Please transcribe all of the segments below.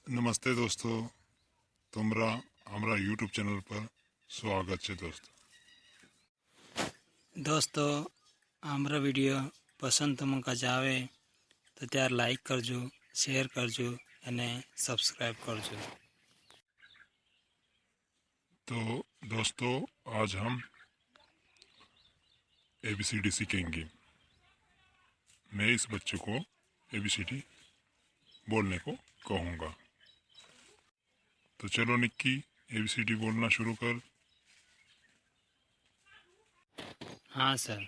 नमस्ते दोस्तों, तुम्हारा हमारा यूट्यूब चैनल पर स्वागत है। दोस्तों हमारा वीडियो पसंद तमका जावे तो त्यार लाइक करजो, शेयर करजो અને સબસ્ક્રાઈબ કરજો। तो दोस्तों आज हम ABCD सीखेंगे। मैं इस बच्चे को ABCD बोलने को कहूँगा। तो चलो निक्की ABCD बोलना शुरू कर। हाँ सर।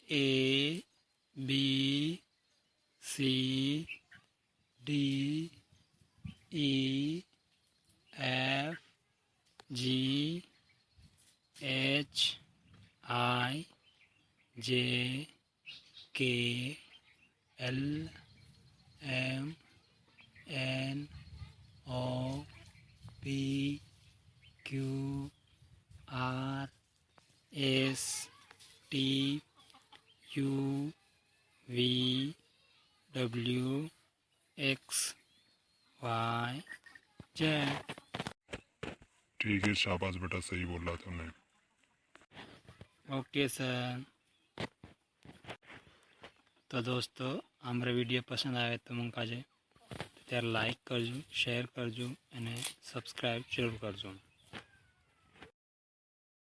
ABCDEFGHIJKLMNOPQRSTUVWXYZ। ठीक है, शाबाश बेटा, सही बोला तुमने। Okay sir. तो दोस्तों हमारा वीडियो पसंद आए तो मंकाजे त्यार लाइक करजो, शेयर करजो અને સબસ્ક્રાઈબ જરૂર કરજો।